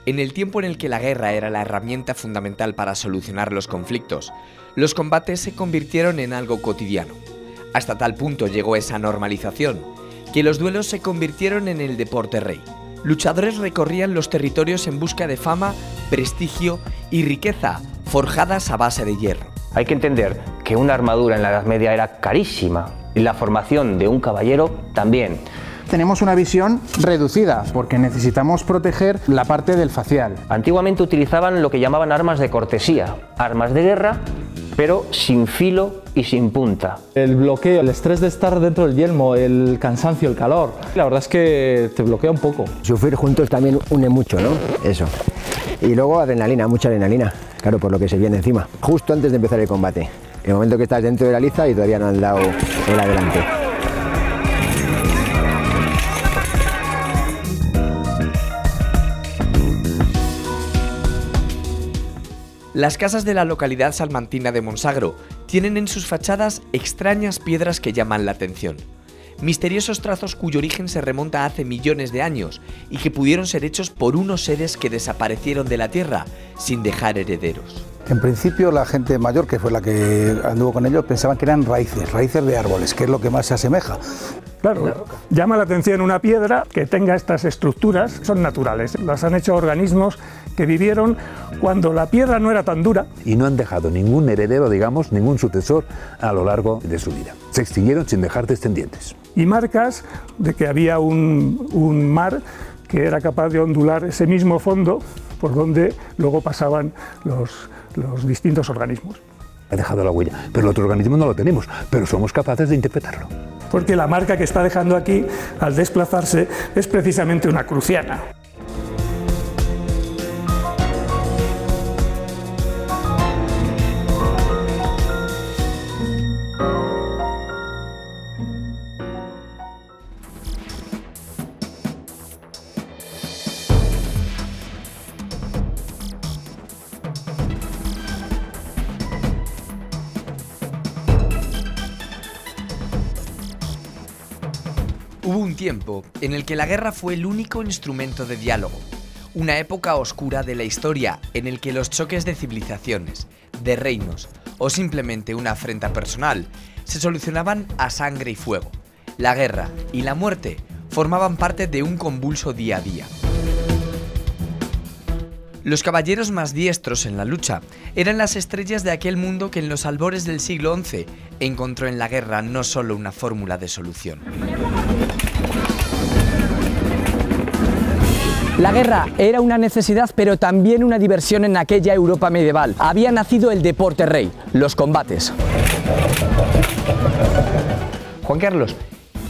En el tiempo en el que la guerra era la herramienta fundamental para solucionar los conflictos, los combates se convirtieron en algo cotidiano. Hasta tal punto llegó esa normalización, que los duelos se convirtieron en el deporte rey. Luchadores recorrían los territorios en busca de fama, prestigio y riqueza, forjadas a base de hierro. Hay que entender que una armadura en la Edad Media era carísima y la formación de un caballero también. Tenemos una visión reducida porque necesitamos proteger la parte del facial. Antiguamente utilizaban lo que llamaban armas de cortesía, armas de guerra, pero sin filo y sin punta. El bloqueo, el estrés de estar dentro del yelmo, el cansancio, el calor, la verdad es que te bloquea un poco. Sufrir juntos también une mucho, ¿no? Eso. Y luego adrenalina, mucha adrenalina, claro, por lo que se viene encima. Justo antes de empezar el combate, el momento que estás dentro de la liza y todavía no han dado el adelante. Las casas de la localidad salmantina de Monsagro tienen en sus fachadas extrañas piedras que llaman la atención. Misteriosos trazos cuyo origen se remonta a hace millones de años y que pudieron ser hechos por unos seres que desaparecieron de la tierra sin dejar herederos. En principio la gente mayor, que fue la que anduvo con ellos, pensaban que eran raíces de árboles, que es lo que más se asemeja. Claro, llama la atención una piedra que tenga estas estructuras, son naturales, las han hecho organismos que vivieron cuando la piedra no era tan dura. Y no han dejado ningún heredero, digamos, ningún sucesor a lo largo de su vida. Se extinguieron sin dejar descendientes. Y marcas de que había un mar que era capaz de ondular ese mismo fondo por donde luego pasaban los distintos organismos. Ha dejado la huella, pero el otro organismo no lo tenemos, pero somos capaces de interpretarlo. Porque la marca que está dejando aquí, al desplazarse, es precisamente una cruciana. Hubo un tiempo en el que la guerra fue el único instrumento de diálogo, una época oscura de la historia en el que los choques de civilizaciones, de reinos o simplemente una afrenta personal se solucionaban a sangre y fuego. La guerra y la muerte formaban parte de un convulso día a día. Los caballeros más diestros en la lucha eran las estrellas de aquel mundo que en los albores del siglo XI encontró en la guerra no solo una fórmula de solución. La guerra era una necesidad, pero también una diversión en aquella Europa medieval. Había nacido el deporte rey, los combates. Juan Carlos,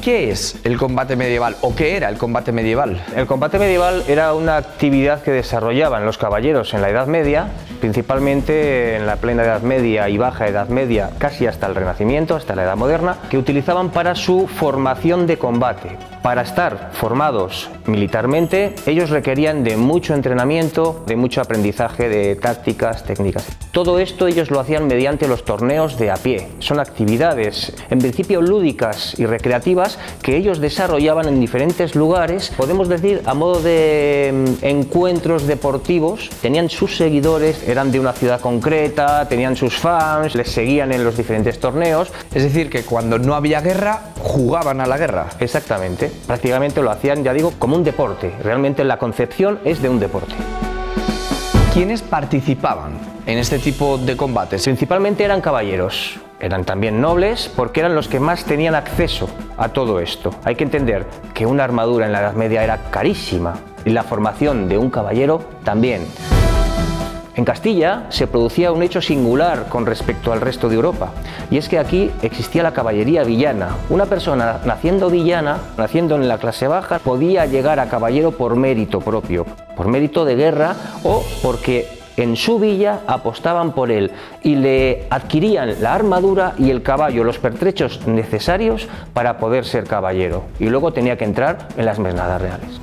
¿qué es el combate medieval o qué era el combate medieval? El combate medieval era una actividad que desarrollaban los caballeros en la Edad Media, principalmente en la plena Edad Media y Baja Edad Media, casi hasta el Renacimiento, hasta la Edad Moderna, que utilizaban para su formación de combate. Para estar formados militarmente, ellos requerían de mucho entrenamiento, de mucho aprendizaje de tácticas, técnicas. Todo esto ellos lo hacían mediante los torneos de a pie. Son actividades, en principio lúdicas y recreativas, que ellos desarrollaban en diferentes lugares, podemos decir a modo de encuentros deportivos. Tenían sus seguidores, eran de una ciudad concreta, tenían sus fans, les seguían en los diferentes torneos. Es decir, que cuando no había guerra, jugaban a la guerra. Exactamente. Prácticamente lo hacían, ya digo, como un deporte. Realmente la concepción es de un deporte. ¿Quiénes participaban en este tipo de combates? Principalmente eran caballeros. Eran también nobles porque eran los que más tenían acceso a todo esto. Hay que entender que una armadura en la Edad Media era carísima y la formación de un caballero también. En Castilla se producía un hecho singular con respecto al resto de Europa, y es que aquí existía la caballería villana. Una persona naciendo villana, naciendo en la clase baja, podía llegar a caballero por mérito propio, por mérito de guerra o porque en su villa apostaban por él y le adquirían la armadura y el caballo, los pertrechos necesarios para poder ser caballero, y luego tenía que entrar en las mesnadas reales.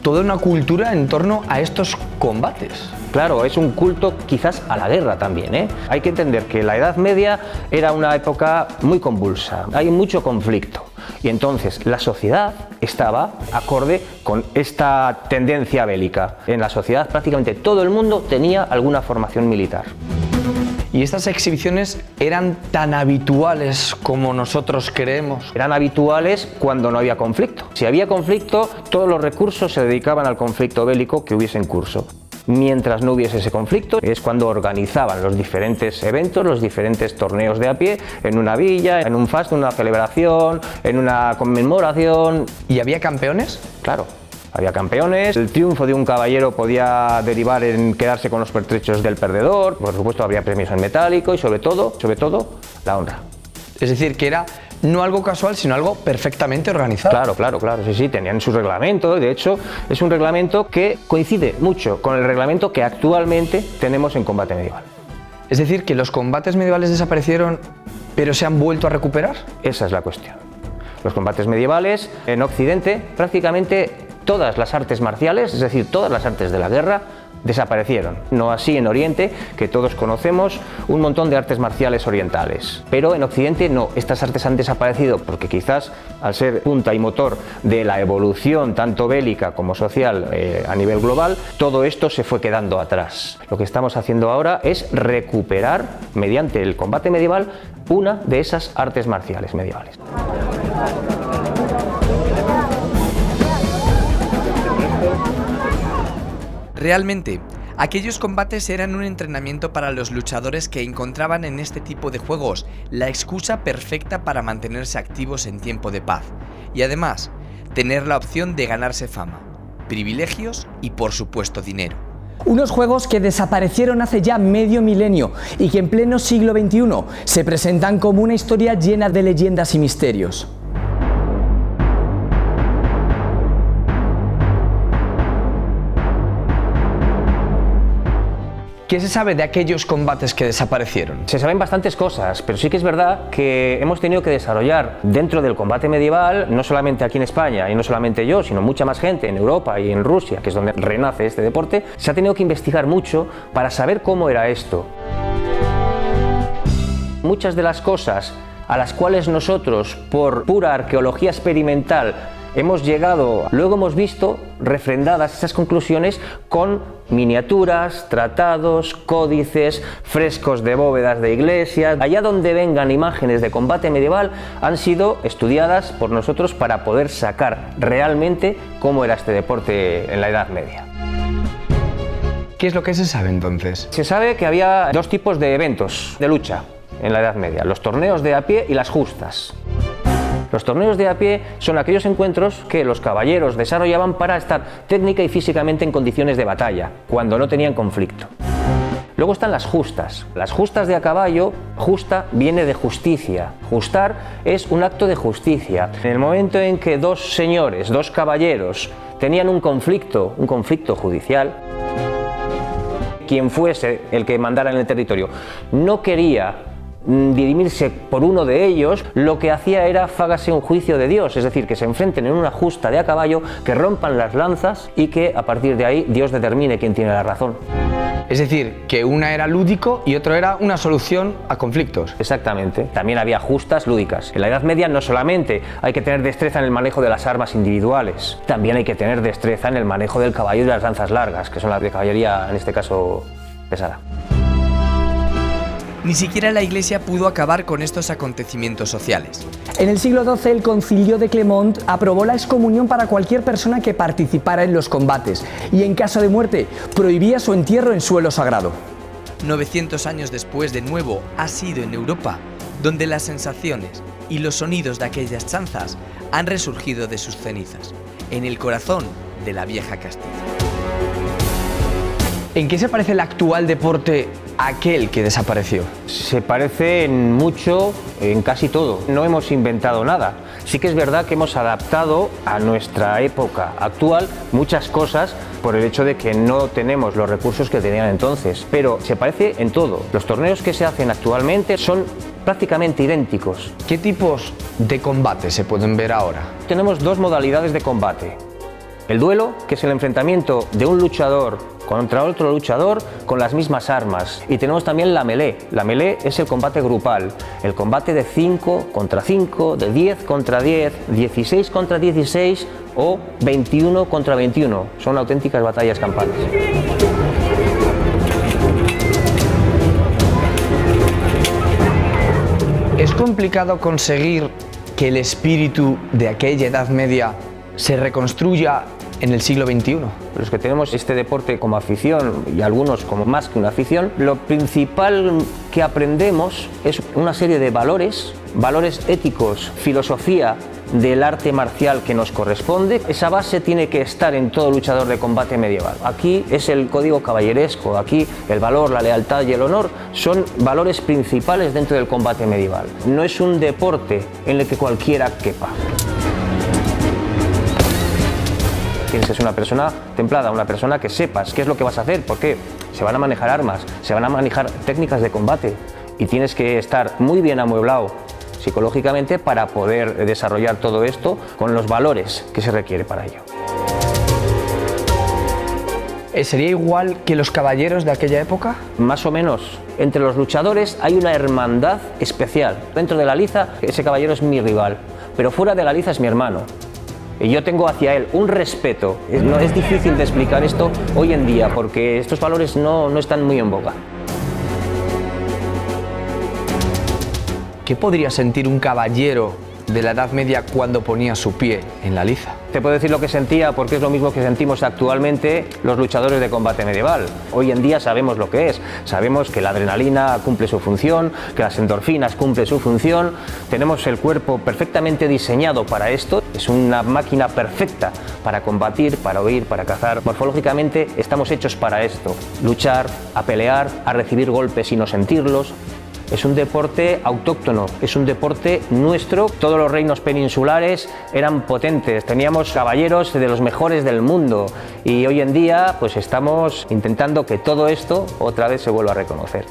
Toda una cultura en torno a estos combates. Claro, es un culto quizás a la guerra también, ¿eh? Hay que entender que la Edad Media era una época muy convulsa, hay mucho conflicto. Y entonces la sociedad estaba acorde con esta tendencia bélica. En la sociedad prácticamente todo el mundo tenía alguna formación militar. ¿Y estas exhibiciones eran tan habituales como nosotros creemos? Eran habituales cuando no había conflicto. Si había conflicto, todos los recursos se dedicaban al conflicto bélico que hubiese en curso. Mientras no hubiese ese conflicto, es cuando organizaban los diferentes eventos, los diferentes torneos de a pie, en una villa, en un fasto, en una celebración, en una conmemoración. ¿Y había campeones? Claro. Había campeones, el triunfo de un caballero podía derivar en quedarse con los pertrechos del perdedor, por supuesto habría premios en metálico y sobre todo, la honra. Es decir, que era no algo casual, sino algo perfectamente organizado. Claro, sí, tenían su reglamento, de hecho es un reglamento que coincide mucho con el reglamento que actualmente tenemos en combate medieval. Es decir, que los combates medievales desaparecieron, pero se han vuelto a recuperar. Esa es la cuestión. Los combates medievales en Occidente prácticamente todas las artes marciales, es decir, todas las artes de la guerra, desaparecieron. No así en Oriente, que todos conocemos un montón de artes marciales orientales. Pero en Occidente no, estas artes han desaparecido porque quizás al ser punta y motor de la evolución tanto bélica como social a nivel global, todo esto se fue quedando atrás. Lo que estamos haciendo ahora es recuperar, mediante el combate medieval, una de esas artes marciales medievales. Realmente, aquellos combates eran un entrenamiento para los luchadores que encontraban en este tipo de juegos la excusa perfecta para mantenerse activos en tiempo de paz y además tener la opción de ganarse fama, privilegios y por supuesto dinero. Unos juegos que desaparecieron hace ya medio milenio y que en pleno siglo XXI se presentan como una historia llena de leyendas y misterios. ¿Qué se sabe de aquellos combates que desaparecieron? Se saben bastantes cosas, pero sí que es verdad que hemos tenido que desarrollar dentro del combate medieval, no solamente aquí en España y no solamente yo, sino mucha más gente en Europa y en Rusia, que es donde renace este deporte, se ha tenido que investigar mucho para saber cómo era esto. Muchas de las cosas a las cuales nosotros, por pura arqueología experimental, hemos llegado, luego hemos visto refrendadas esas conclusiones con miniaturas, tratados, códices, frescos de bóvedas de iglesias. Allá donde vengan imágenes de combate medieval han sido estudiadas por nosotros para poder sacar realmente cómo era este deporte en la Edad Media. ¿Qué es lo que se sabe entonces? Se sabe que había dos tipos de eventos de lucha en la Edad Media, los torneos de a pie y las justas. Los torneos de a pie son aquellos encuentros que los caballeros desarrollaban para estar técnica y físicamente en condiciones de batalla, cuando no tenían conflicto. Luego están las justas. Las justas de a caballo, justa viene de justicia. Justar es un acto de justicia. En el momento en que dos señores, dos caballeros, tenían un conflicto judicial, quien fuese el que mandara en el territorio no quería dirimirse por uno de ellos, lo que hacía era fágase un juicio de Dios, es decir, que se enfrenten en una justa de a caballo, que rompan las lanzas y que a partir de ahí Dios determine quién tiene la razón. Es decir, que una era lúdico y otro era una solución a conflictos. Exactamente. También había justas lúdicas. En la Edad Media no solamente hay que tener destreza en el manejo de las armas individuales, también hay que tener destreza en el manejo del caballo y de las lanzas largas, que son las de caballería, en este caso, pesada. Ni siquiera la Iglesia pudo acabar con estos acontecimientos sociales. En el siglo XII el Concilio de Clermont aprobó la excomunión para cualquier persona que participara en los combates y en caso de muerte prohibía su entierro en suelo sagrado. 900 años después, de nuevo, ha sido en Europa donde las sensaciones y los sonidos de aquellas chanzas han resurgido de sus cenizas, en el corazón de la vieja Castilla. ¿En qué se parece el actual deporte a aquel que desapareció? Se parece en mucho, en casi todo. No hemos inventado nada. Sí que es verdad que hemos adaptado a nuestra época actual muchas cosas por el hecho de que no tenemos los recursos que tenían entonces. Pero se parece en todo. Los torneos que se hacen actualmente son prácticamente idénticos. ¿Qué tipos de combate se pueden ver ahora? Tenemos dos modalidades de combate. El duelo, que es el enfrentamiento de un luchador contra otro luchador con las mismas armas. Y tenemos también la melee. La melee es el combate grupal, el combate de 5 contra 5, de 10 contra 10, 16 contra 16 o 21 contra 21. Son auténticas batallas campales. ¿Es complicado conseguir que el espíritu de aquella Edad Media se reconstruya en el siglo XXI? Los que tenemos este deporte como afición y algunos como más que una afición, lo principal que aprendemos es una serie de valores éticos, filosofía del arte marcial que nos corresponde. Esa base tiene que estar en todo luchador de combate medieval. Aquí es el código caballeresco, aquí el valor, la lealtad y el honor son valores principales dentro del combate medieval. No es un deporte en el que cualquiera quepa. Tienes que ser una persona templada, una persona que sepas qué es lo que vas a hacer, porque se van a manejar armas, se van a manejar técnicas de combate y tienes que estar muy bien amueblado psicológicamente para poder desarrollar todo esto con los valores que se requiere para ello. ¿Sería igual que los caballeros de aquella época? Más o menos. Entre los luchadores hay una hermandad especial. Dentro de la liza, ese caballero es mi rival, pero fuera de la liza es mi hermano. Y yo tengo hacia él un respeto. No es difícil de explicar esto hoy en día porque estos valores no están muy en boga. ¿Qué podría sentir un caballero de la Edad Media cuando ponía su pie en la liza? Te puedo decir lo que sentía porque es lo mismo que sentimos actualmente los luchadores de combate medieval. Hoy en día sabemos lo que es, sabemos que la adrenalina cumple su función, que las endorfinas cumplen su función, tenemos el cuerpo perfectamente diseñado para esto, es una máquina perfecta para combatir, para huir, para cazar. Morfológicamente estamos hechos para esto, luchar, a pelear, a recibir golpes y no sentirlos. Es un deporte autóctono, es un deporte nuestro. Todos los reinos peninsulares eran potentes, teníamos caballeros de los mejores del mundo y hoy en día pues estamos intentando que todo esto otra vez se vuelva a reconocer.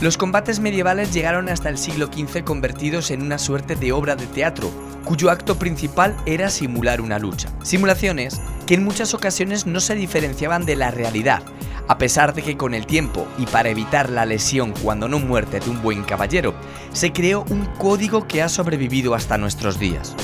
Los combates medievales llegaron hasta el siglo XV convertidos en una suerte de obra de teatro, cuyo acto principal era simular una lucha. Simulaciones que en muchas ocasiones no se diferenciaban de la realidad, a pesar de que con el tiempo, y para evitar la lesión cuando no muerte de un buen caballero, se creó un código que ha sobrevivido hasta nuestros días.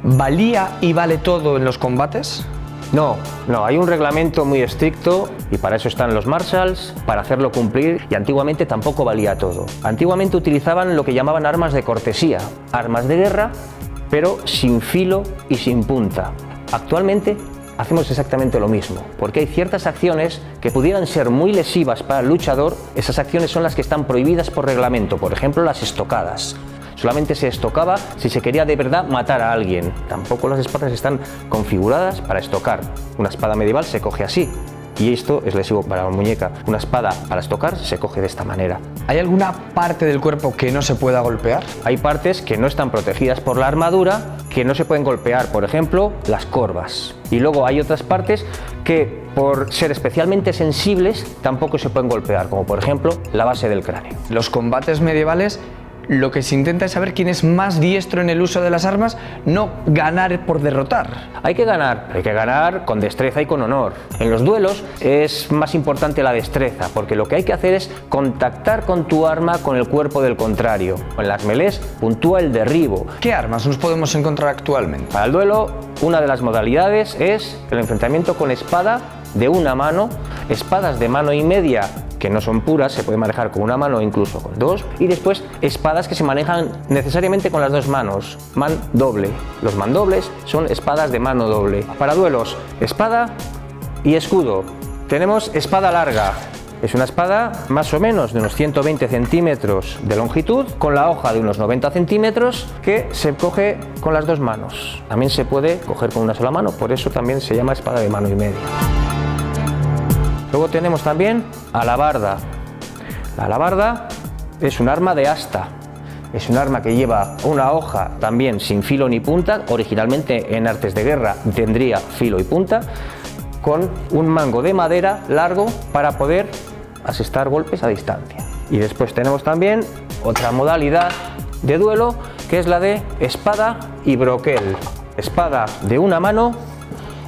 ¿Valía y vale todo en los combates? No, hay un reglamento muy estricto y para eso están los marshals, para hacerlo cumplir, y antiguamente tampoco valía todo. Antiguamente utilizaban lo que llamaban armas de cortesía, armas de guerra, pero sin filo y sin punta. Actualmente hacemos exactamente lo mismo, porque hay ciertas acciones que pudieran ser muy lesivas para el luchador. Esas acciones son las que están prohibidas por reglamento, por ejemplo las estocadas. Solamente se estocaba si se quería de verdad matar a alguien. Tampoco las espadas están configuradas para estocar. Una espada medieval se coge así. Y esto es lesivo para la muñeca. Una espada para estocar se coge de esta manera. ¿Hay alguna parte del cuerpo que no se pueda golpear? Hay partes que no están protegidas por la armadura, que no se pueden golpear, por ejemplo, las corvas. Y luego hay otras partes que, por ser especialmente sensibles, tampoco se pueden golpear, como por ejemplo la base del cráneo. Los combates medievales, lo que se intenta es saber quién es más diestro en el uso de las armas, no ganar por derrotar. Hay que ganar con destreza y con honor. En los duelos es más importante la destreza, porque lo que hay que hacer es contactar con tu arma con el cuerpo del contrario. En las melés puntúa el derribo. ¿Qué armas nos podemos encontrar actualmente? Para el duelo, una de las modalidades es el enfrentamiento con espada de una mano, espadas de mano y media que no son puras, se puede manejar con una mano o incluso con dos, y después espadas que se manejan necesariamente con las dos manos, man doble. Los mandobles son espadas de mano doble. Para duelos, espada y escudo. Tenemos espada larga. Es una espada más o menos de unos 120 centímetros de longitud, con la hoja de unos 90 centímetros, que se coge con las dos manos. También se puede coger con una sola mano, por eso también se llama espada de mano y media. Luego tenemos también alabarda. La alabarda es un arma de asta. Es un arma que lleva una hoja también sin filo ni punta. Originalmente en artes de guerra tendría filo y punta, con un mango de madera largo para poder asestar golpes a distancia. Y después tenemos también otra modalidad de duelo, que es la de espada y broquel. Espada de una mano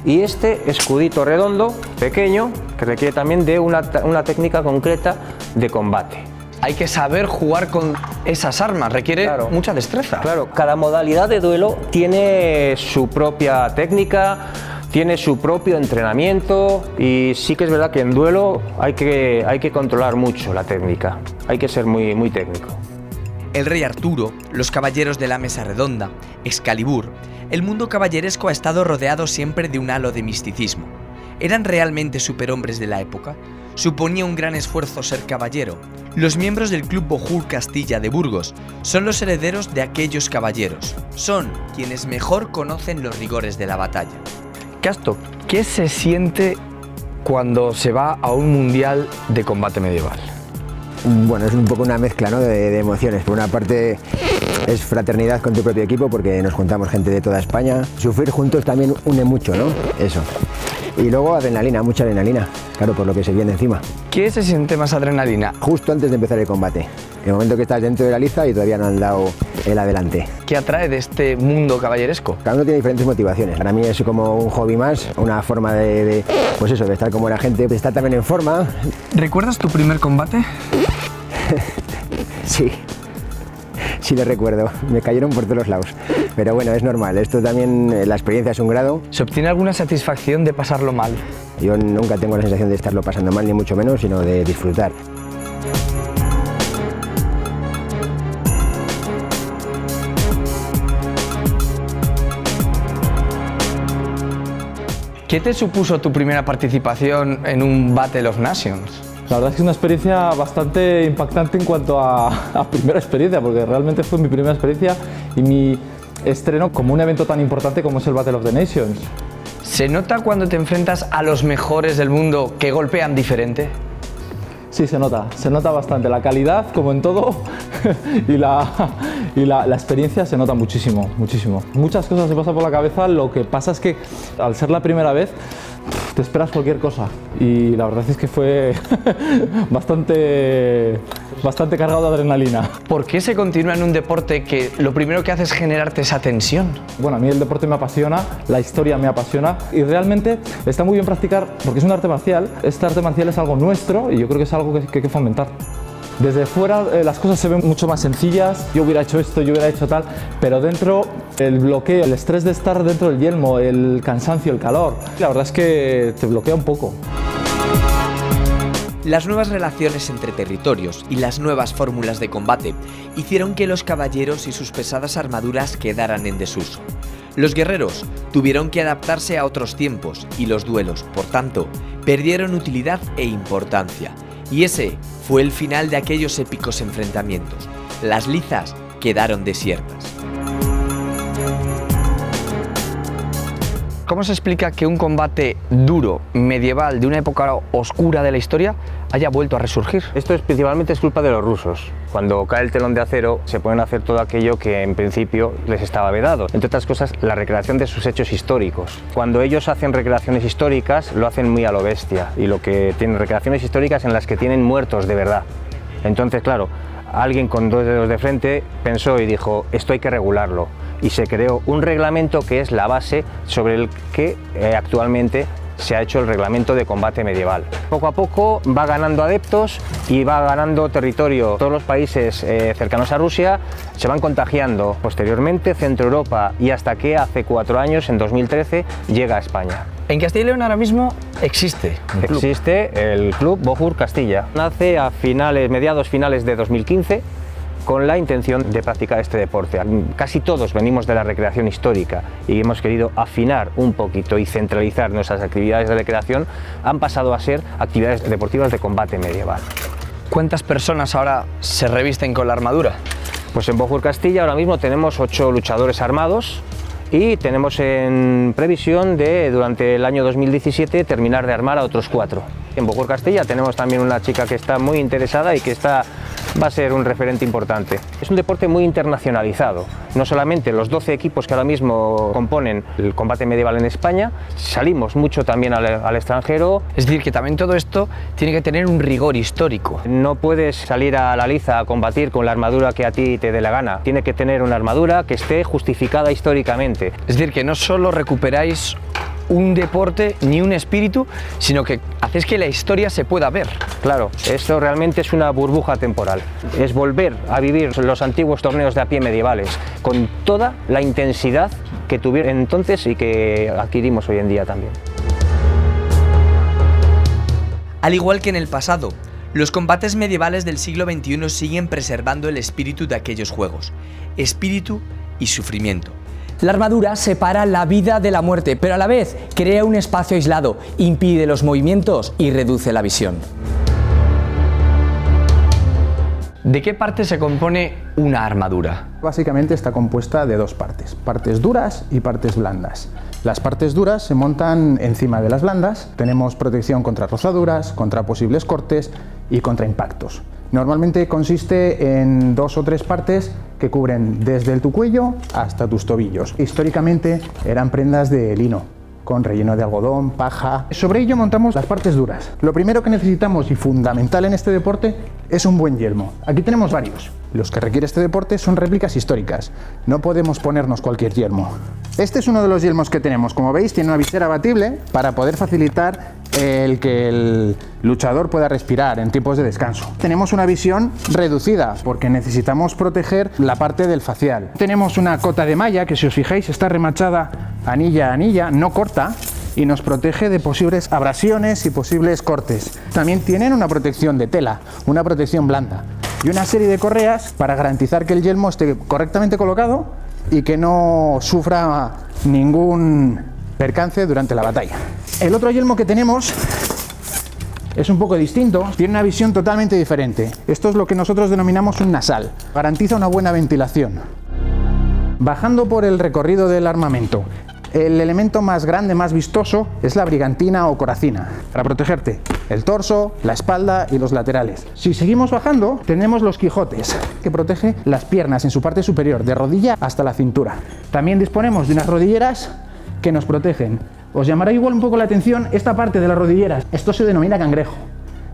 y este escudito redondo, pequeño, que requiere también de una técnica concreta de combate. Hay que saber jugar con esas armas, requiere mucha destreza. Claro, cada modalidad de duelo tiene su propia técnica, tiene su propio entrenamiento y sí que es verdad que en duelo hay que controlar mucho la técnica, hay que ser muy técnico. El rey Arturo, los caballeros de la mesa redonda, Excalibur, el mundo caballeresco ha estado rodeado siempre de un halo de misticismo. ¿Eran realmente superhombres de la época? ¿Suponía un gran esfuerzo ser caballero? Los miembros del Club Bojur Castilla de Burgos son los herederos de aquellos caballeros. Son quienes mejor conocen los rigores de la batalla. Casto, ¿qué se siente cuando se va a un mundial de combate medieval? Bueno, es un poco una mezcla, ¿no?, de emociones. Por una parte es fraternidad con tu propio equipo porque nos juntamos gente de toda España. Sufrir juntos también une mucho, ¿no? Eso. Y luego adrenalina, mucha adrenalina, claro, por lo que se viene encima. ¿Qué se siente más adrenalina? Justo antes de empezar el combate. El momento que estás dentro de la liza y todavía no han dado el adelante. ¿Qué atrae de este mundo caballeresco? Cada uno tiene diferentes motivaciones. Para mí es como un hobby más, una forma pues eso, de estar como la gente, de estar también en forma. ¿Recuerdas tu primer combate? Sí, sí lo recuerdo, me cayeron por todos los lados, pero bueno, es normal, esto también, la experiencia es un grado. ¿Se obtiene alguna satisfacción de pasarlo mal? Yo nunca tengo la sensación de estarlo pasando mal, ni mucho menos, sino de disfrutar. ¿Qué te supuso tu primera participación en un Battle of Nations? La verdad es que es una experiencia bastante impactante en cuanto a primera experiencia, porque realmente fue mi primera experiencia y mi estreno como un evento tan importante como es el Battle of the Nations. ¿Se nota cuando te enfrentas a los mejores del mundo que golpean diferente? Sí, se nota bastante. La calidad, como en todo, y la experiencia se nota muchísimo, muchísimo. Muchas cosas se pasan por la cabeza, lo que pasa es que al ser la primera vez te esperas cualquier cosa y la verdad es que fue bastante cargado de adrenalina. ¿Por qué se continúa en un deporte que lo primero que hace es generarte esa tensión? Bueno, a mí el deporte me apasiona, la historia me apasiona y realmente está muy bien practicar porque es un arte marcial. Este arte marcial es algo nuestro y yo creo que es algo que hay que fomentar. Desde fuera las cosas se ven mucho más sencillas, yo hubiera hecho esto, yo hubiera hecho tal, pero dentro el bloqueo, el estrés de estar dentro del yelmo, el cansancio, el calor, la verdad es que te bloquea un poco. Las nuevas relaciones entre territorios y las nuevas fórmulas de combate hicieron que los caballeros y sus pesadas armaduras quedaran en desuso. Los guerreros tuvieron que adaptarse a otros tiempos y los duelos, por tanto, perdieron utilidad e importancia. Y ese fue el final de aquellos épicos enfrentamientos. Las lizas quedaron desiertas. ¿Cómo se explica que un combate duro, medieval, de una época oscura de la historia, haya vuelto a resurgir? Esto principalmente es culpa de los rusos. Cuando cae el telón de acero se pueden hacer todo aquello que en principio les estaba vedado. Entre otras cosas, la recreación de sus hechos históricos. Cuando ellos hacen recreaciones históricas, lo hacen muy a lo bestia. Y lo que tienen recreaciones históricas en las que tienen muertos de verdad. Entonces, claro, alguien con dos dedos de frente pensó y dijo, esto hay que regularlo. Y se creó un reglamento que es la base sobre el que actualmente se ha hecho el reglamento de combate medieval. Poco a poco va ganando adeptos y va ganando territorio. Todos los países cercanos a Rusia se van contagiando. Posteriormente Centro Europa y hasta que hace 4 años, en 2013, llega a España. En Castilla y León ahora mismo existe el Club Bojur Castilla. Nace a mediados finales de 2015 con la intención de practicar este deporte. Casi todos venimos de la recreación histórica y hemos querido afinar un poquito y centralizar nuestras actividades de recreación. Han pasado a ser actividades deportivas de combate medieval. ¿Cuántas personas ahora se revisten con la armadura? Pues en Bojur Castilla ahora mismo tenemos 8 luchadores armados y tenemos en previsión de, durante el año 2017, terminar de armar a otros 4. En Bojur Castilla tenemos también una chica que está muy interesada y que está va a ser un referente importante. Es un deporte muy internacionalizado, no solamente los 12 equipos que ahora mismo componen el combate medieval en España, salimos mucho también al extranjero. Es decir, que también todo esto tiene que tener un rigor histórico. No puedes salir a la liza a combatir con la armadura que a ti te dé la gana, tiene que tener una armadura que esté justificada históricamente. Es decir, que no solo recuperáis un deporte ni un espíritu, sino que hacéis que la historia se pueda ver. Claro, esto realmente es una burbuja temporal, es volver a vivir los antiguos torneos de a pie medievales con toda la intensidad que tuvieron entonces y que adquirimos hoy en día también. Al igual que en el pasado, los combates medievales del siglo XXI siguen preservando el espíritu de aquellos juegos, espíritu y sufrimiento. La armadura separa la vida de la muerte, pero a la vez crea un espacio aislado, impide los movimientos y reduce la visión. ¿De qué parte se compone una armadura? Básicamente está compuesta de dos partes, partes duras y partes blandas. Las partes duras se montan encima de las blandas, tenemos protección contra rozaduras, contra posibles cortes y contra impactos. Normalmente consiste en 2 o 3 partes que cubren desde tu cuello hasta tus tobillos. Históricamente eran prendas de lino, con relleno de algodón, paja. Sobre ello montamos las partes duras. Lo primero que necesitamos y fundamental en este deporte es un buen yelmo. Aquí tenemos varios. Los que requiere este deporte son réplicas históricas. No podemos ponernos cualquier yelmo. Este es uno de los yelmos que tenemos. Como veis, tiene una visera abatible para poder facilitar el que el luchador pueda respirar en tiempos de descanso. Tenemos una visión reducida porque necesitamos proteger la parte del facial. Tenemos una cota de malla que, si os fijáis, está remachada anilla a anilla, no corta, y nos protege de posibles abrasiones y posibles cortes. También tienen una protección de tela, una protección blanda y una serie de correas para garantizar que el yelmo esté correctamente colocado y que no sufra ningún percance durante la batalla. El otro yelmo que tenemos es un poco distinto, tiene una visión totalmente diferente. Esto es lo que nosotros denominamos un nasal, garantiza una buena ventilación. Bajando por el recorrido del armamento, el elemento más grande, más vistoso, es la brigantina o coracina, para protegerte el torso, la espalda y los laterales. Si seguimos bajando, tenemos los quijotes, que protege las piernas en su parte superior, de rodilla hasta la cintura. También disponemos de unas rodilleras que nos protegen. Os llamará igual un poco la atención esta parte de las rodilleras. Esto se denomina cangrejo.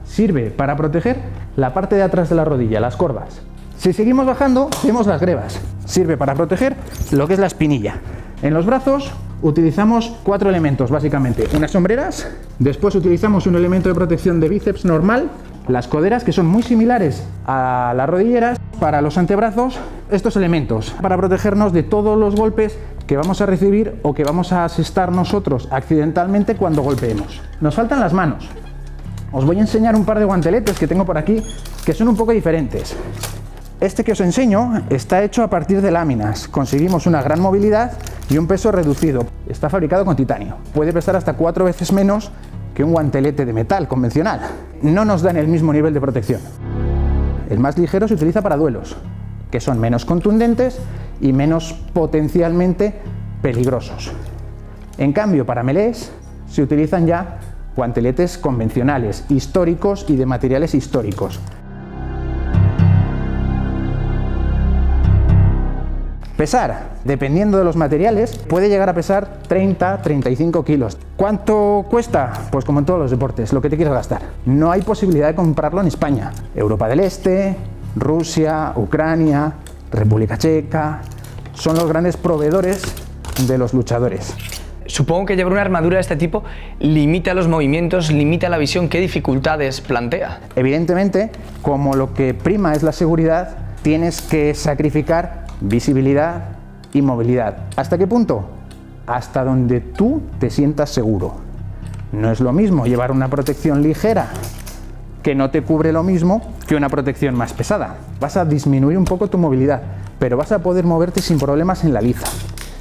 Sirve para proteger la parte de atrás de la rodilla, las corvas. Si seguimos bajando, vemos las grebas. Sirve para proteger lo que es la espinilla. En los brazos utilizamos 4 elementos, básicamente. Unas sombreras, después utilizamos un elemento de protección de bíceps normal, las coderas, que son muy similares a las rodilleras. Para los antebrazos, estos elementos, para protegernos de todos los golpes que vamos a recibir o que vamos a asestar nosotros accidentalmente cuando golpeemos. Nos faltan las manos. Os voy a enseñar un par de guanteletes que tengo por aquí, que son un poco diferentes. Este que os enseño está hecho a partir de láminas. Conseguimos una gran movilidad y un peso reducido. Está fabricado con titanio. Puede pesar hasta 4 veces menos que un guantelete de metal convencional. No nos dan el mismo nivel de protección. El más ligero se utiliza para duelos, que son menos contundentes y menos potencialmente peligrosos. En cambio, para melees se utilizan ya guanteletes convencionales, históricos y de materiales históricos. Pesar, dependiendo de los materiales, puede llegar a pesar 30-35 kilos. ¿Cuánto cuesta? Pues como en todos los deportes, lo que te quieras gastar. No hay posibilidad de comprarlo en España. Europa del Este, Rusia, Ucrania, República Checa, son los grandes proveedores de los luchadores. Supongo que llevar una armadura de este tipo limita los movimientos, limita la visión. ¿Qué dificultades plantea? Evidentemente, como lo que prima es la seguridad, tienes que sacrificar visibilidad y movilidad. ¿Hasta qué punto? Hasta donde tú te sientas seguro. No es lo mismo llevar una protección ligera que no te cubre lo mismo que una protección más pesada. Vas a disminuir un poco tu movilidad, pero vas a poder moverte sin problemas en la liza.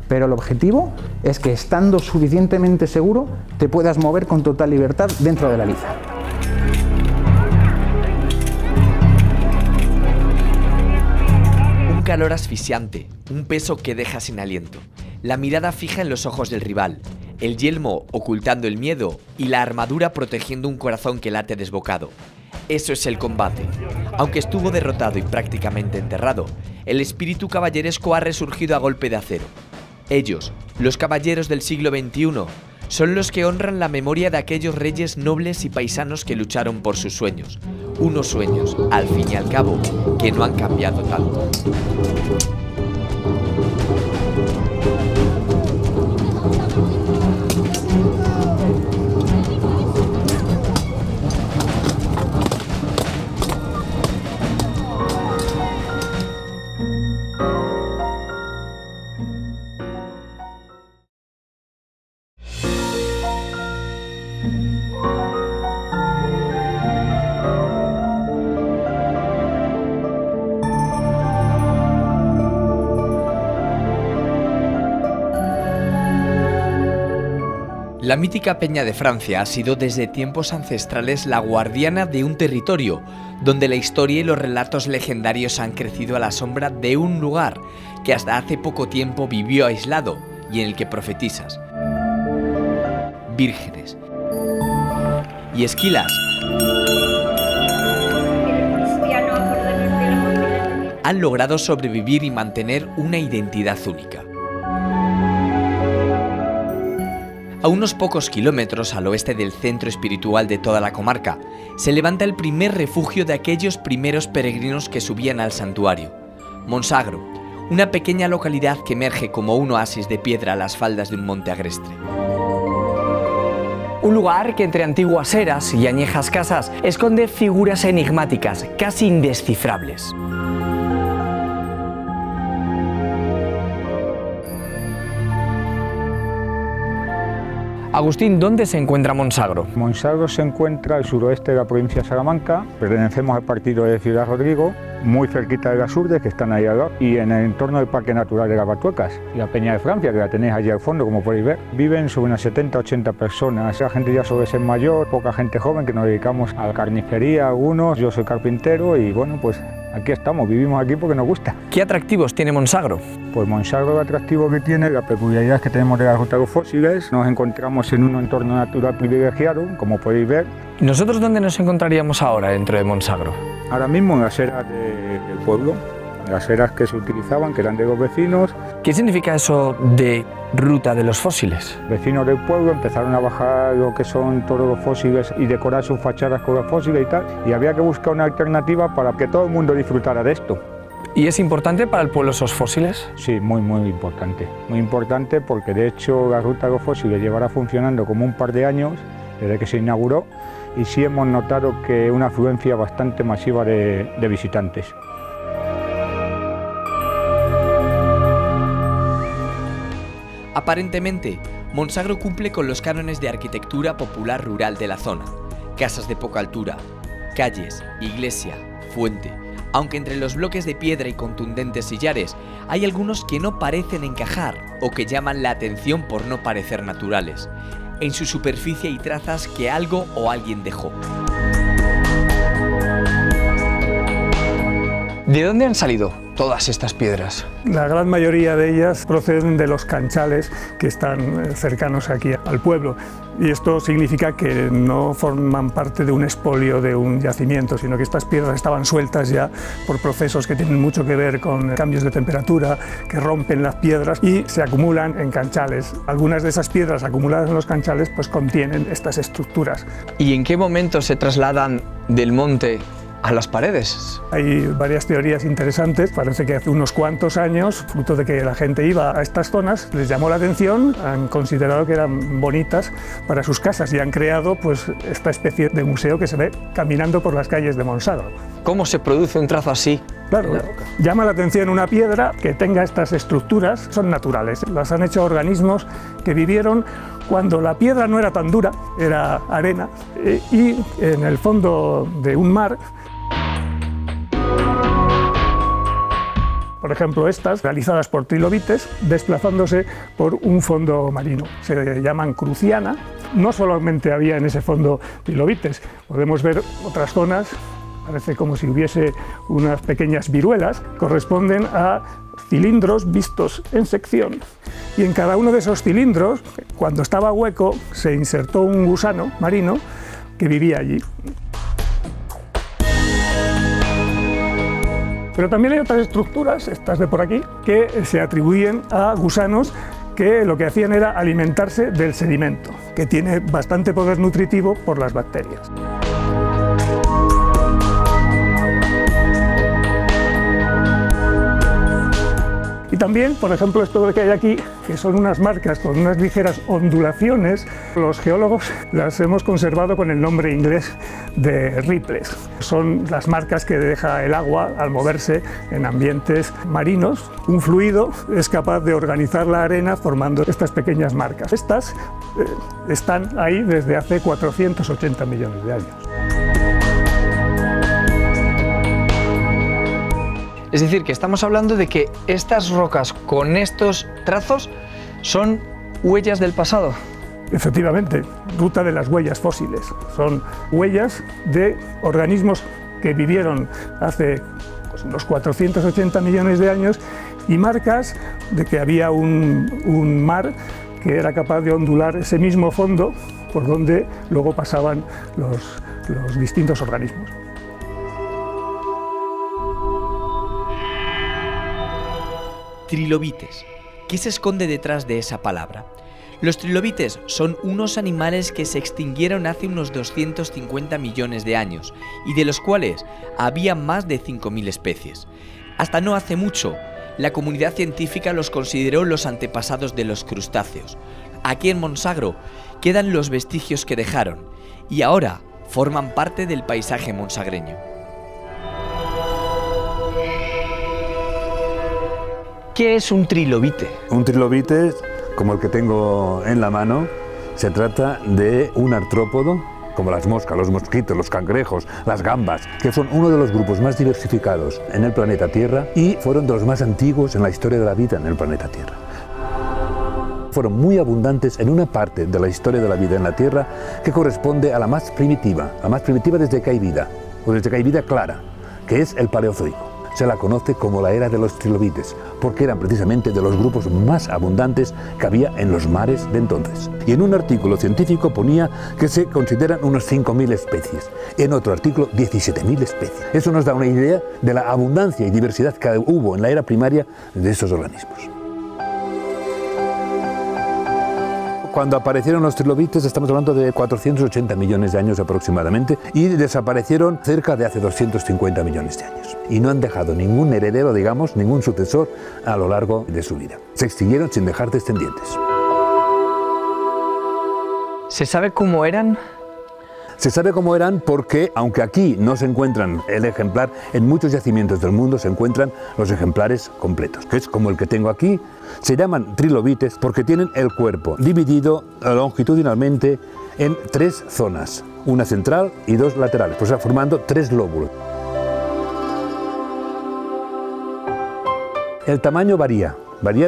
Pero el objetivo es que, estando suficientemente seguro, te puedas mover con total libertad dentro de la liza. Un calor asfixiante, un peso que deja sin aliento, la mirada fija en los ojos del rival, el yelmo ocultando el miedo y la armadura protegiendo un corazón que late desbocado. Eso es el combate. Aunque estuvo derrotado y prácticamente enterrado, el espíritu caballeresco ha resurgido a golpe de acero. Ellos, los caballeros del siglo XXI, son los que honran la memoria de aquellos reyes nobles y paisanos que lucharon por sus sueños. Unos sueños, al fin y al cabo, que no han cambiado tanto. La mítica Peña de Francia ha sido desde tiempos ancestrales la guardiana de un territorio, donde la historia y los relatos legendarios han crecido a la sombra de un lugar que hasta hace poco tiempo vivió aislado y en el que profetisas, vírgenes y esquilas han logrado sobrevivir y mantener una identidad única. A unos pocos kilómetros al oeste del centro espiritual de toda la comarca, se levanta el primer refugio de aquellos primeros peregrinos que subían al santuario, Monsagro, una pequeña localidad que emerge como un oasis de piedra a las faldas de un monte agreste. Un lugar que entre antiguas eras y añejas casas esconde figuras enigmáticas, casi indescifrables. Agustín, ¿dónde se encuentra Monsagro? Monsagro se encuentra al suroeste de la provincia de Salamanca, pertenecemos al partido de Ciudad Rodrigo, muy cerquita de las Urdes, que están ahí al lado, y en el entorno del Parque Natural de las Batuecas, y la Peña de Francia, que la tenéis allí al fondo, como podéis ver. Viven sobre unas 70-80 personas, la gente ya suele ser mayor, poca gente joven, que nos dedicamos a la carnicería, algunos, yo soy carpintero, y bueno, pues aquí estamos, vivimos aquí porque nos gusta. ¿Qué atractivos tiene Monsagro? Pues Monsagro, el atractivo que tiene, la peculiaridad que tenemos de la ruta de los fósiles, nos encontramos en un entorno natural privilegiado, como podéis ver. ¿Nosotros dónde nos encontraríamos ahora dentro de Monsagro? Ahora mismo en las eras del pueblo, las eras que se utilizaban, que eran de los vecinos. ¿Qué significa eso de ruta de los fósiles? Vecinos del pueblo empezaron a bajar lo que son todos los fósiles y decorar sus fachadas con los fósiles y tal, y había que buscar una alternativa para que todo el mundo disfrutara de esto. ¿Y es importante para el pueblo esos fósiles? Sí, muy importante porque de hecho la ruta de los fósiles llevará funcionando como un par de años desde que se inauguró, y sí hemos notado que una afluencia bastante masiva de visitantes. Aparentemente, Monsagro cumple con los cánones de arquitectura popular rural de la zona: casas de poca altura, calles, iglesia, fuente. Aunque entre los bloques de piedra y contundentes sillares hay algunos que no parecen encajar o que llaman la atención por no parecer naturales. En su superficie hay trazas que algo o alguien dejó. ¿De dónde han salido todas estas piedras? La gran mayoría de ellas proceden de los canchales que están cercanos aquí al pueblo, y esto significa que no forman parte de un expolio de un yacimiento, sino que estas piedras estaban sueltas ya por procesos que tienen mucho que ver con cambios de temperatura, que rompen las piedras y se acumulan en canchales. Algunas de esas piedras acumuladas en los canchales pues contienen estas estructuras. ¿Y en qué momento se trasladan del monte a las paredes? Hay varias teorías interesantes. Parece que hace unos cuantos años, fruto de que la gente iba a estas zonas, les llamó la atención, han considerado que eran bonitas para sus casas y han creado pues esta especie de museo que se ve caminando por las calles de Monsagro. ¿Cómo se produce un trazo así? Claro, llama la atención una piedra que tenga estas estructuras, son naturales. Las han hecho organismos que vivieron cuando la piedra no era tan dura, era arena, y en el fondo de un mar. Por ejemplo, estas, realizadas por trilobites, desplazándose por un fondo marino. Se llaman cruciana. No solamente había en ese fondo trilobites, podemos ver otras zonas, parece como si hubiese unas pequeñas viruelas, corresponden a cilindros vistos en sección. Y en cada uno de esos cilindros, cuando estaba hueco, se insertó un gusano marino que vivía allí. Pero también hay otras estructuras, estas de por aquí, que se atribuyen a gusanos que lo que hacían era alimentarse del sedimento, que tiene bastante poder nutritivo por las bacterias. Y también, por ejemplo, esto que hay aquí, que son unas marcas con unas ligeras ondulaciones, los geólogos las hemos conservado con el nombre inglés de ripples. Son las marcas que deja el agua al moverse en ambientes marinos. Un fluido es capaz de organizar la arena formando estas pequeñas marcas. Estas están ahí desde hace 480 millones de años. Es decir, que estamos hablando de que estas rocas con estos trazos son huellas del pasado. Efectivamente, ruta de las huellas fósiles. Son huellas de organismos que vivieron hace unos 480 millones de años y marcas de que había un mar que era capaz de ondular ese mismo fondo por donde luego pasaban los distintos organismos. Trilobites. ¿Qué se esconde detrás de esa palabra? Los trilobites son unos animales que se extinguieron hace unos 250 millones de años y de los cuales había más de 5.000 especies. Hasta no hace mucho, la comunidad científica los consideró los antepasados de los crustáceos. Aquí en Monsagro quedan los vestigios que dejaron y ahora forman parte del paisaje monsagreño. ¿Qué es un trilobite? Un trilobite, como el que tengo en la mano, se trata de un artrópodo, como las moscas, los mosquitos, los cangrejos, las gambas, que son uno de los grupos más diversificados en el planeta Tierra y fueron de los más antiguos en la historia de la vida en el planeta Tierra. Fueron muy abundantes en una parte de la historia de la vida en la Tierra que corresponde a la más primitiva desde que hay vida, o desde que hay vida clara, que es el Paleozoico. Se la conoce como la era de los trilobites, porque eran precisamente de los grupos más abundantes que había en los mares de entonces. Y en un artículo científico ponía que se consideran unos 5.000 especies, en otro artículo 17.000 especies. Eso nos da una idea de la abundancia y diversidad que hubo en la era primaria de estos organismos. Cuando aparecieron los trilobites estamos hablando de 480 millones de años aproximadamente y desaparecieron cerca de hace 250 millones de años. Y no han dejado ningún heredero, digamos, ningún sucesor a lo largo de su vida. Se extinguieron sin dejar descendientes. ¿Se sabe cómo eran? Se sabe cómo eran porque, aunque aquí no se encuentran el ejemplar, en muchos yacimientos del mundo se encuentran los ejemplares completos, que es como el que tengo aquí. Se llaman trilobites porque tienen el cuerpo dividido longitudinalmente en 3 zonas, una central y 2 laterales, pues formando 3 lóbulos. El tamaño varía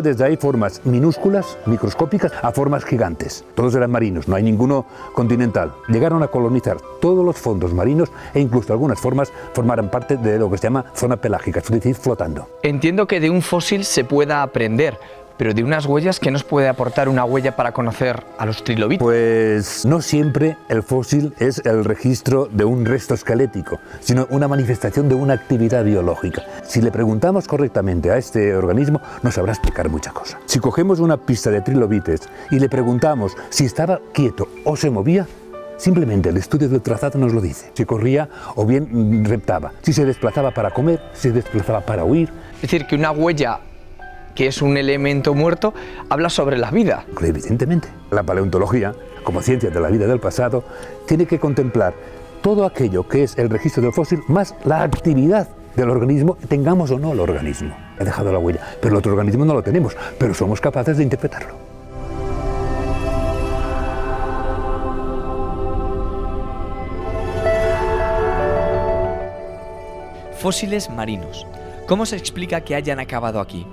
desde ahí formas minúsculas, microscópicas, a formas gigantes. Todos eran marinos, no hay ninguno continental. Llegaron a colonizar todos los fondos marinos e incluso algunas formas formaron parte de lo que se llama zona pelágica, es decir, flotando. Entiendo que de un fósil se pueda aprender, pero de unas huellas, ¿qué nos puede aportar una huella para conocer a los trilobites? Pues no siempre el fósil es el registro de un resto esquelético, sino una manifestación de una actividad biológica. Si le preguntamos correctamente a este organismo, nos sabrá explicar mucha cosa. Si cogemos una pista de trilobites y le preguntamos si estaba quieto o se movía, simplemente el estudio del trazado nos lo dice. Si corría o bien reptaba, si se desplazaba para comer, si se desplazaba para huir. Es decir, que una huella, que es un elemento muerto, habla sobre la vida. Evidentemente. La paleontología, como ciencia de la vida del pasado, tiene que contemplar todo aquello que es el registro del fósil más la actividad del organismo, tengamos o no el organismo. He dejado la huella, pero el otro organismo no lo tenemos, pero somos capaces de interpretarlo. Fósiles marinos. ¿Cómo se explica que hayan acabado aquí?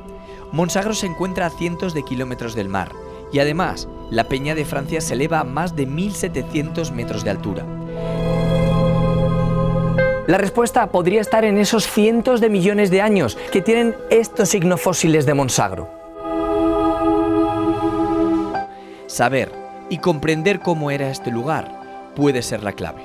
Monsagro se encuentra a cientos de kilómetros del mar y además la Peña de Francia se eleva a más de 1.700 metros de altura. La respuesta podría estar en esos cientos de millones de años que tienen estos ignofósiles de Monsagro. Saber y comprender cómo era este lugar puede ser la clave.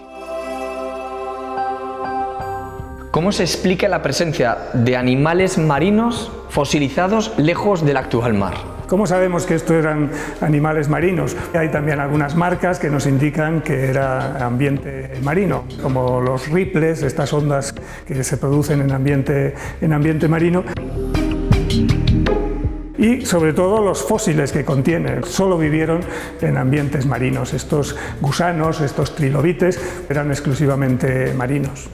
¿Cómo se explica la presencia de animales marinos fosilizados lejos del actual mar? ¿Cómo sabemos que estos eran animales marinos? Hay también algunas marcas que nos indican que era ambiente marino, como los ripples, estas ondas que se producen en ambiente marino. Y sobre todo los fósiles que contienen, solo vivieron en ambientes marinos. Estos gusanos, estos trilobites, eran exclusivamente marinos.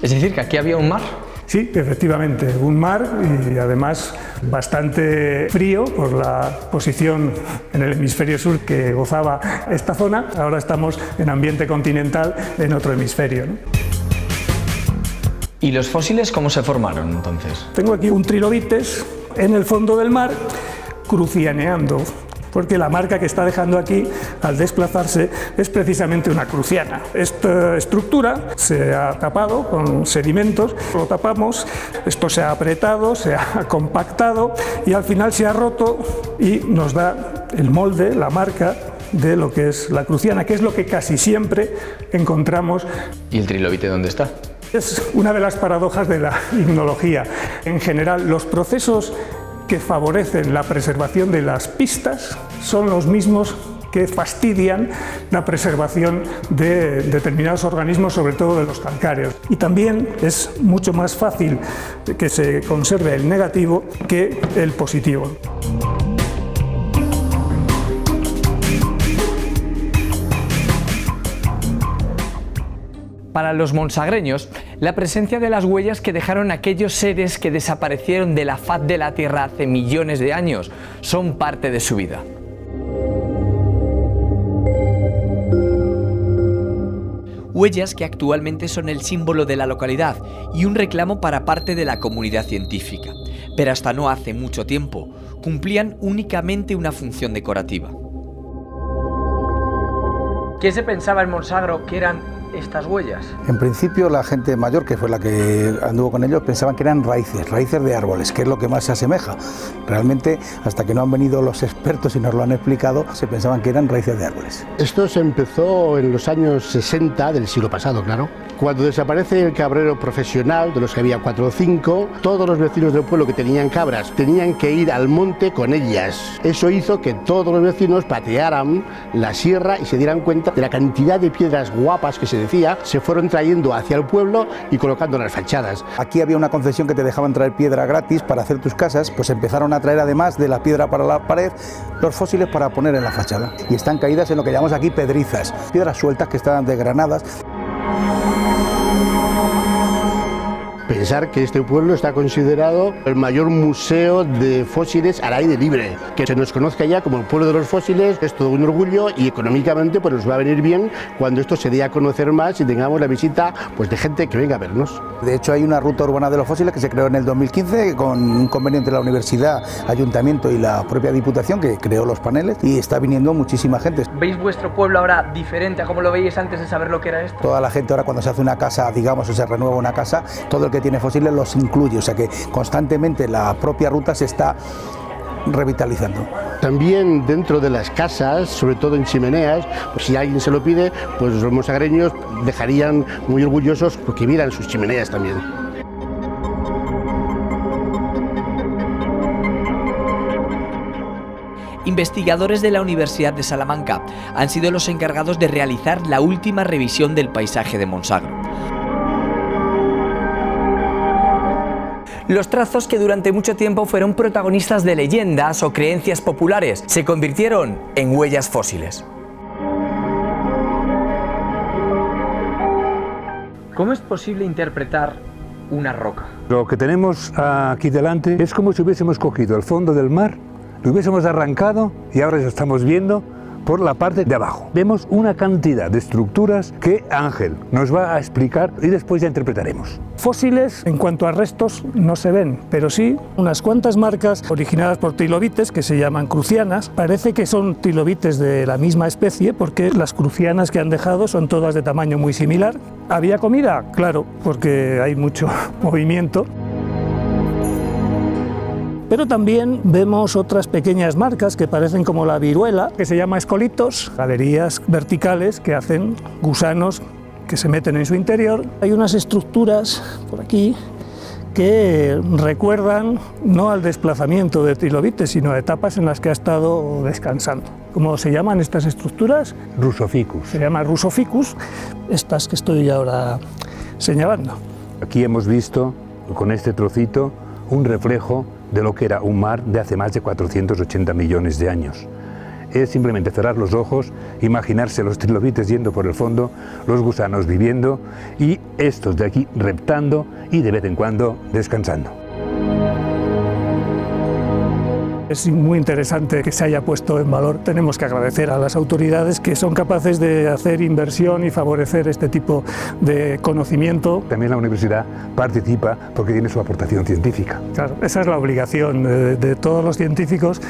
Es decir, que aquí había un mar. Sí, efectivamente, un mar y además bastante frío por la posición en el hemisferio sur que gozaba esta zona. Ahora estamos en ambiente continental en otro hemisferio, ¿no? ¿Y los fósiles cómo se formaron entonces? Tengo aquí un trilobites en el fondo del mar crucianeando, porque la marca que está dejando aquí al desplazarse es precisamente una cruciana. Esta estructura se ha tapado con sedimentos, lo tapamos, esto se ha apretado, se ha compactado y al final se ha roto y nos da el molde, la marca de lo que es la cruciana, que es lo que casi siempre encontramos. ¿Y el trilobite dónde está? Es una de las paradojas de la ignología. En general, los procesos que favorecen la preservación de las pistas son los mismos que fastidian la preservación de determinados organismos, sobre todo de los calcáreos. Y también es mucho más fácil que se conserve el negativo que el positivo. Para los monsagreños, la presencia de las huellas que dejaron aquellos seres que desaparecieron de la faz de la Tierra hace millones de años son parte de su vida. Huellas que actualmente son el símbolo de la localidad y un reclamo para parte de la comunidad científica, pero hasta no hace mucho tiempo cumplían únicamente una función decorativa. ¿Qué se pensaba en Monsagro que eran estas huellas? En principio la gente mayor, que fue la que anduvo con ellos, pensaban que eran raíces de árboles, que es lo que más se asemeja. Realmente, hasta que no han venido los expertos y nos lo han explicado, se pensaban que eran raíces de árboles. Esto se empezó en los años 60 del siglo pasado, claro. Cuando desaparece el cabrero profesional, de los que había 4 o 5, todos los vecinos del pueblo que tenían cabras tenían que ir al monte con ellas. Eso hizo que todos los vecinos patearan la sierra y se dieran cuenta de la cantidad de piedras guapas que se decía, se fueron trayendo hacia el pueblo y colocando en las fachadas. Aquí había una concesión que te dejaban traer piedra gratis para hacer tus casas, pues empezaron a traer, además de la piedra para la pared, los fósiles para poner en la fachada. Y están caídas en lo que llamamos aquí pedrizas, piedras sueltas que estaban desgranadas. Pensar que este pueblo está considerado el mayor museo de fósiles al aire libre. Que se nos conozca ya como el pueblo de los fósiles es todo un orgullo y económicamente pues nos va a venir bien cuando esto se dé a conocer más y tengamos la visita pues de gente que venga a vernos. De hecho hay una ruta urbana de los fósiles que se creó en el 2015 con un convenio entre la universidad, ayuntamiento y la propia diputación que creó los paneles y está viniendo muchísima gente. ¿Veis vuestro pueblo ahora diferente a como lo veíais antes de saber lo que era esto? Toda la gente ahora cuando se hace una casa, digamos, o se renueva una casa, todo el que tiene fósiles los incluye, o sea que constantemente la propia ruta se está revitalizando. También dentro de las casas, sobre todo en chimeneas, pues si alguien se lo pide, pues los monsagreños dejarían muy orgullosos porque miran sus chimeneas también. Investigadores de la Universidad de Salamanca han sido los encargados de realizar la última revisión del paisaje de Monsagro. Los trazos que durante mucho tiempo fueron protagonistas de leyendas o creencias populares se convirtieron en huellas fósiles. ¿Cómo es posible interpretar una roca? Lo que tenemos aquí delante es como si hubiésemos cogido el fondo del mar, lo hubiésemos arrancado y ahora ya estamos viendo por la parte de abajo. Vemos una cantidad de estructuras que Ángel nos va a explicar y después ya interpretaremos. Fósiles, en cuanto a restos, no se ven, pero sí unas cuantas marcas originadas por trilobites que se llaman crucianas. Parece que son trilobites de la misma especie porque las crucianas que han dejado son todas de tamaño muy similar. ¿Había comida? Claro, porque hay mucho movimiento. Pero también vemos otras pequeñas marcas que parecen como la viruela, que se llama escolitos, galerías verticales que hacen gusanos que se meten en su interior. Hay unas estructuras por aquí que recuerdan no al desplazamiento de trilobites, sino a etapas en las que ha estado descansando. ¿Cómo se llaman estas estructuras? Rusoficus. Se llama Rusoficus, estas que estoy ahora señalando. Aquí hemos visto, con este trocito, un reflejo de lo que era un mar de hace más de 480 millones de años. Es simplemente cerrar los ojos, imaginarse los trilobites yendo por el fondo, los gusanos viviendo y estos de aquí reptando y de vez en cuando descansando. Es muy interesante que se haya puesto en valor. Tenemos que agradecer a las autoridades que son capaces de hacer inversión y favorecer este tipo de conocimiento. También la universidad participa porque tiene su aportación científica. Claro, esa es la obligación de todos los científicos,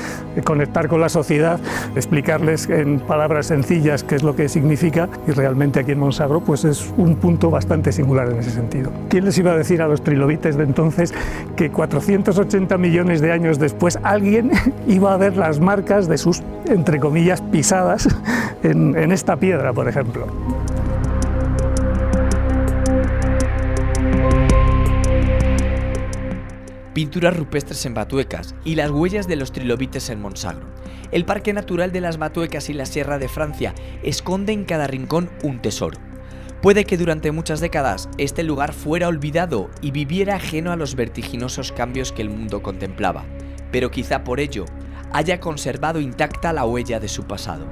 conectar con la sociedad, explicarles en palabras sencillas qué es lo que significa, y realmente aquí en Monsagro pues es un punto bastante singular en ese sentido. ¿Quién les iba a decir a los trilobites de entonces que 480 millones de años después alguien iba a ver las marcas de sus, entre comillas, pisadas en esta piedra, por ejemplo? Pinturas rupestres en Batuecas y las huellas de los trilobites en Monsagro. El Parque Natural de las Batuecas y la Sierra de Francia esconde en cada rincón un tesoro. Puede que durante muchas décadas este lugar fuera olvidado y viviera ajeno a los vertiginosos cambios que el mundo contemplaba, pero quizá por ello haya conservado intacta la huella de su pasado.